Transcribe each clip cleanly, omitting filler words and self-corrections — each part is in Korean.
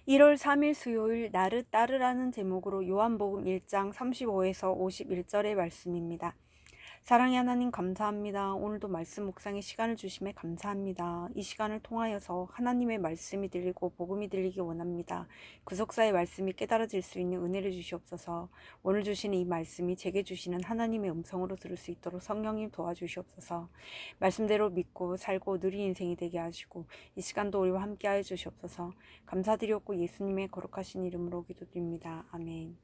1월 3일 수요일 나를 따르라는 제목으로 요한복음 1장 35에서 51절의 말씀입니다. 사랑의 하나님 감사합니다. 오늘도 말씀 묵상의 시간을 주심에 감사합니다. 이 시간을 통하여서 하나님의 말씀이 들리고 복음이 들리기 원합니다. 구속사의 말씀이 깨달아질 수 있는 은혜를 주시옵소서. 오늘 주시는 이 말씀이 제게 주시는 하나님의 음성으로 들을 수 있도록 성령님 도와주시옵소서. 말씀대로 믿고 살고 누린 인생이 되게 하시고 이 시간도 우리와 함께하여 주시옵소서. 감사드렸고 예수님의 거룩하신 이름으로 기도드립니다. 아멘.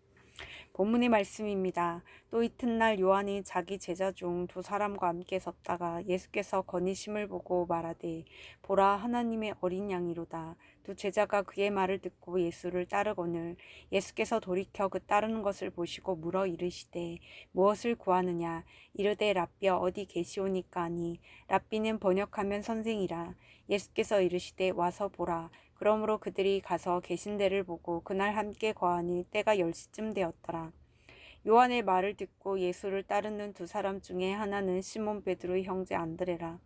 본문의 말씀입니다. 또 이튿날 요한이 자기 제자 중 두 사람과 함께 섰다가 예수께서 거니심을 보고 말하되 보라 하나님의 어린 양이로다. 두 제자가 그의 말을 듣고 예수를 따르거늘 예수께서 돌이켜 그 따르는 것을 보시고 물어 이르시되 무엇을 구하느냐 이르되 랍비여 어디 계시오니까 하니 랍비는 번역하면 선생이라. 예수께서 이르시되 와서 보라. 그러므로 그들이 가서 계신 데를 보고 그날 함께 거하니 때가 10시쯤 되었더라. 요한의 말을 듣고 예수를 따르는 두 사람 중에 하나는 시몬 베드로의 형제 안드레라.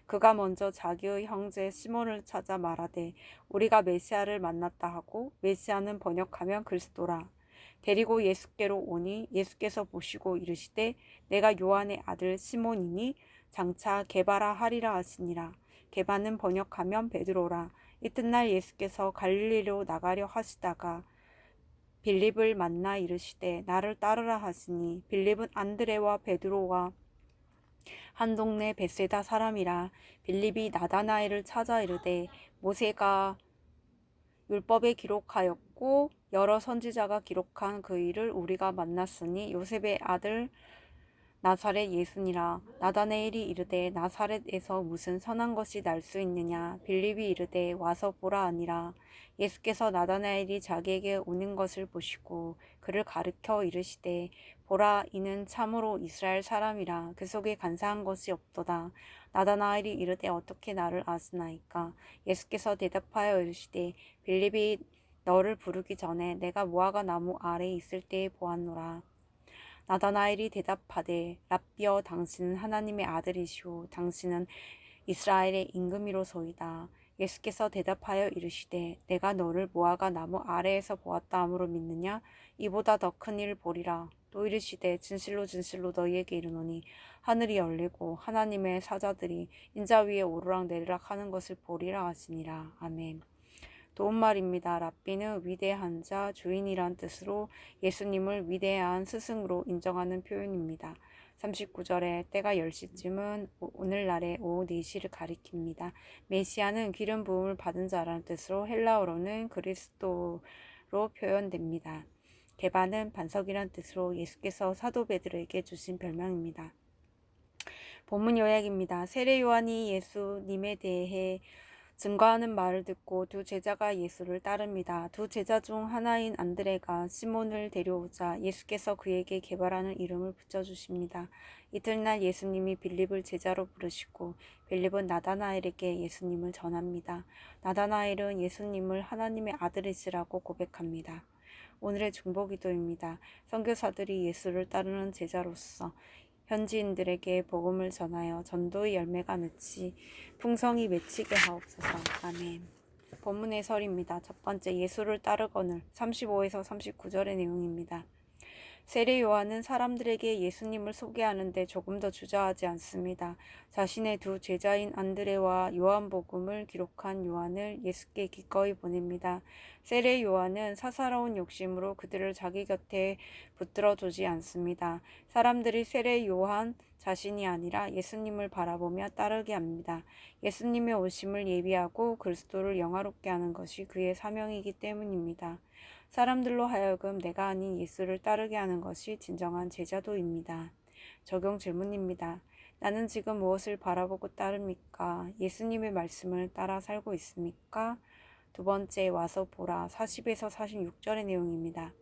그가 먼저 자기의 형제 시몬을 찾아 말하되 우리가 메시아를 만났다 하고 메시아는 번역하면 그리스도라. 데리고 예수께로 오니 예수께서 보시고 이르시되 내가 요한의 아들 시몬이니 장차 게바라 하리라 하시니라. 게바는 번역하면 베드로라. 이튿날 예수께서 갈릴리로 나가려 하시다가 빌립을 만나 이르시되 나를 따르라 하시니 빌립은 안드레와 베드로와 한 동네 벳세다 사람이라. 빌립이 나다나엘을 찾아 이르되 모세가 율법에 기록하였고 여러 선지자가 기록한 그 일을 우리가 만났으니 요셉의 아들 나사렛 예수니라. 나다나엘이 이르되 나사렛에서 무슨 선한 것이 날 수 있느냐. 빌립이 이르되 와서 보라 하니라. 예수께서 나다나엘이 자기에게 오는 것을 보시고 그를 가르켜 이르시되 보라 이는 참으로 이스라엘 사람이라. 그 속에 간사한 것이 없도다. 나다나엘이 이르되 어떻게 나를 아시나이까. 예수께서 대답하여 이르시되 빌립이 너를 부르기 전에 내가 무화과 나무 아래에 있을 때에 보았노라. 나다나엘이 대답하되 랍비여 당신은 하나님의 아들이시오 당신은 이스라엘의 임금이로소이다. 예수께서 대답하여 이르시되 내가 너를 무화과 나무 아래에서 보았다 함으로 믿느냐. 이보다 더 큰 일 보리라. 또 이르시되 진실로 진실로 너희에게 이르노니 하늘이 열리고 하나님의 사자들이 인자 위에 오르락 내리락 하는 것을 보리라 하시니라. 아멘. 도움말입니다. 랍비는 위대한 자, 주인이란 뜻으로 예수님을 위대한 스승으로 인정하는 표현입니다. 39절에 때가 10시쯤은 오늘날의 오후 4시를 가리킵니다. 메시아는 기름 부음을 받은 자라는 뜻으로 헬라어로는 그리스도로 표현됩니다. 게바는 반석이란 뜻으로 예수께서 사도 베드로에게 주신 별명입니다. 본문 요약입니다. 세례 요한이 예수님에 대해 증거하는 말을 듣고 두 제자가 예수를 따릅니다. 두 제자 중 하나인 안드레가 시몬을 데려오자 예수께서 그에게 게바라는 이름을 붙여주십니다. 이튿날 예수님이 빌립을 제자로 부르시고 빌립은 나다나엘에게 예수님을 전합니다. 나다나엘은 예수님을 하나님의 아들이시라고 고백합니다. 오늘의 중보기도입니다. 선교사들이 예수를 따르는 제자로서 현지인들에게 복음을 전하여 전도의 열매가 맺지 풍성이 맺히게 하옵소서. 아멘. 본문 해설입니다. 첫 번째, 예수를 따르거늘 35에서 39절의 내용입니다. 세례 요한은 사람들에게 예수님을 소개하는데 조금 더 주저하지 않습니다. 자신의 두 제자인 안드레와 요한복음을 기록한 요한을 예수께 기꺼이 보냅니다. 세례 요한은 사사로운 욕심으로 그들을 자기 곁에 붙들어 두지 않습니다. 사람들이 세례 요한 자신이 아니라 예수님을 바라보며 따르게 합니다. 예수님의 오심을 예비하고 그리스도를 영화롭게 하는 것이 그의 사명이기 때문입니다. 사람들로 하여금 내가 아닌 예수를 따르게 하는 것이 진정한 제자도입니다. 적용 질문입니다. 나는 지금 무엇을 바라보고 따릅니까? 예수님의 말씀을 따라 살고 있습니까? 두 번째, 와서 보라 40에서 46절의 내용입니다.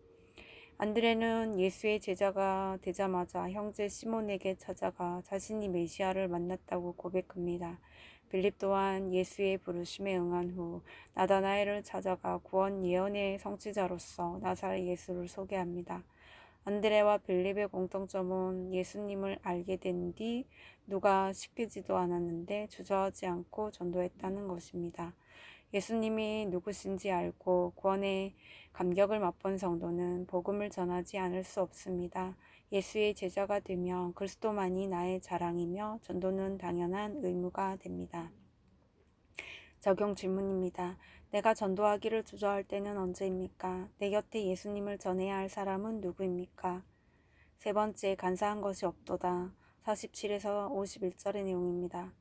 안드레는 예수의 제자가 되자마자 형제 시몬에게 찾아가 자신이 메시아를 만났다고 고백합니다. 빌립 또한 예수의 부르심에 응한 후 나다나엘을 찾아가 구원 예언의 성취자로서 나사렛 예수를 소개합니다. 안드레와 빌립의 공통점은 예수님을 알게 된 뒤 누가 시키지도 않았는데 주저하지 않고 전도했다는 것입니다. 예수님이 누구신지 알고 구원의 감격을 맛본 성도는 복음을 전하지 않을 수 없습니다. 예수의 제자가 되며 그리스도만이 나의 자랑이며 전도는 당연한 의무가 됩니다. 적용 질문입니다. 내가 전도하기를 주저할 때는 언제입니까? 내 곁에 예수님을 전해야 할 사람은 누구입니까? 세 번째, 간사한 것이 없도다. 47에서 51절의 내용입니다.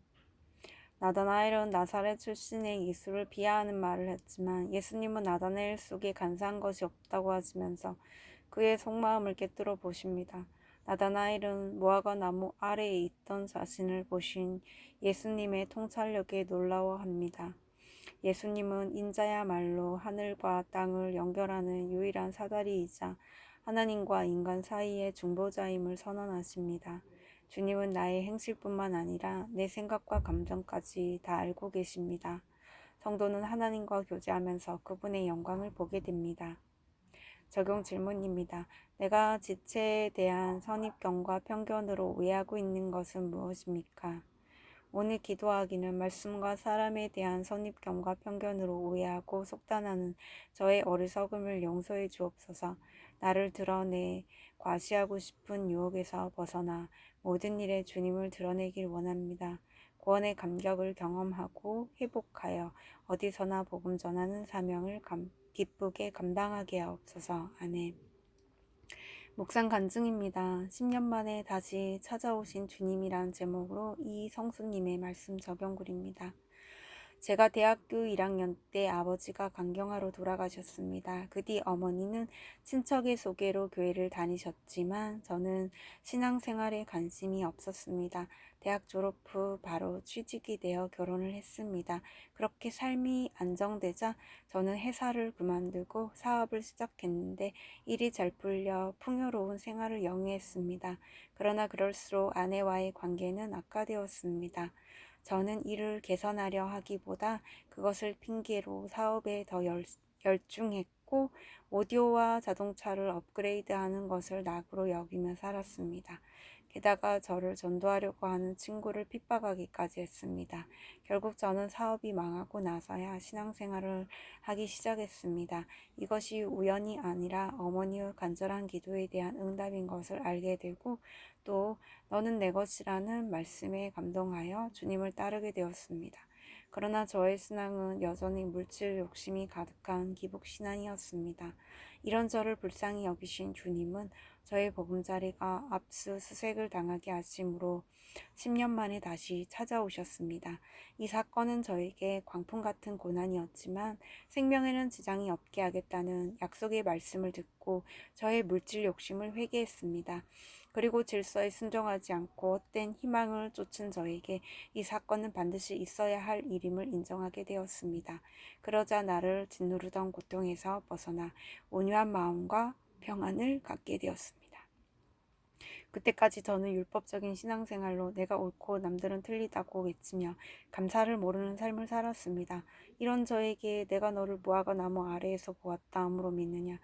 나다나엘은 나사렛 출신의 예수를 비하하는 말을 했지만 예수님은 나다나엘 속에 간사한 것이 없다고 하시면서 그의 속마음을 꿰뚫어 보십니다. 나다나엘은 무화과 나무 아래에 있던 자신을 보신 예수님의 통찰력에 놀라워합니다. 예수님은 인자야말로 하늘과 땅을 연결하는 유일한 사다리이자 하나님과 인간 사이의 중보자임을 선언하십니다. 주님은 나의 행실뿐만 아니라 내 생각과 감정까지 다 알고 계십니다. 성도는 하나님과 교제하면서 그분의 영광을 보게 됩니다. 적용 질문입니다. 내가 지체에 대한 선입견과 편견으로 오해하고 있는 것은 무엇입니까? 오늘 기도하기는 말씀과 사람에 대한 선입견과 편견으로 오해하고 속단하는 저의 어리석음을 용서해 주옵소서. 나를 드러내 과시하고 싶은 유혹에서 벗어나 모든 일에 주님을 드러내길 원합니다. 구원의 감격을 경험하고 회복하여 어디서나 복음 전하는 사명을 기쁘게 감당하게 하옵소서. 아멘. 묵상 간증입니다. 10년 만에 다시 찾아오신 주님이란 제목으로 이 성수님의 말씀 적용글입니다. 제가 대학교 1학년 때 아버지가 강경하로 돌아가셨습니다. 그 뒤 어머니는 친척의 소개로 교회를 다니셨지만 저는 신앙생활에 관심이 없었습니다. 대학 졸업 후 바로 취직이 되어 결혼을 했습니다. 그렇게 삶이 안정되자 저는 회사를 그만두고 사업을 시작했는데 일이 잘 풀려 풍요로운 생활을 영위했습니다. 그러나 그럴수록 아내와의 관계는 악화되었습니다. 저는 일을 개선하려 하기보다 그것을 핑계로 사업에 더 열중했고 오디오와 자동차를 업그레이드하는 것을 낙으로 여기며 살았습니다. 게다가 저를 전도하려고 하는 친구를 핍박하기까지 했습니다. 결국 저는 사업이 망하고 나서야 신앙생활을 하기 시작했습니다. 이것이 우연이 아니라 어머니의 간절한 기도에 대한 응답인 것을 알게 되고 또 너는 내 것이라는 말씀에 감동하여 주님을 따르게 되었습니다. 그러나 저의 신앙은 여전히 물질 욕심이 가득한 기복신앙이었습니다. 이런 저를 불쌍히 여기신 주님은 저의 보금자리가 압수수색을 당하게 하심으로 10년 만에 다시 찾아오셨습니다. 이 사건은 저에게 광풍 같은 고난이었지만 생명에는 지장이 없게 하겠다는 약속의 말씀을 듣고 저의 물질 욕심을 회개했습니다. 그리고 질서에 순종하지 않고 헛된 희망을 쫓은 저에게 이 사건은 반드시 있어야 할 일임을 인정하게 되었습니다. 그러자 나를 짓누르던 고통에서 벗어나 온유한 마음과 평안을 갖게 되었습니다. 그때까지 저는 율법적인 신앙생활로 내가 옳고 남들은 틀리다고 외치며 감사를 모르는 삶을 살았습니다. 이런 저에게 내가 너를 무화과 나무 아래에서 보았다 함으로 믿느냐.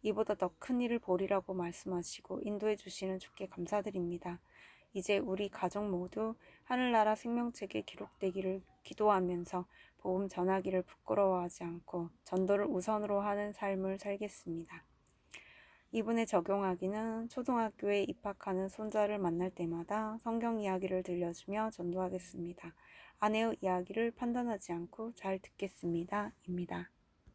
이보다 더 큰 일을 보리라고 말씀하시고 인도해 주시는 주께 감사드립니다. 이제 우리 가족 모두 하늘나라 생명책에 기록되기를 기도하면서 복음 전하기를 부끄러워하지 않고 전도를 우선으로 하는 삶을 살겠습니다. 이분에 적용하기는 초등학교에 입학하는 손자를 만날 때마다 성경 이야기를 들려주며 전도하겠습니다. 아내의 이야기를 판단하지 않고 잘 듣겠습니다. 입니다.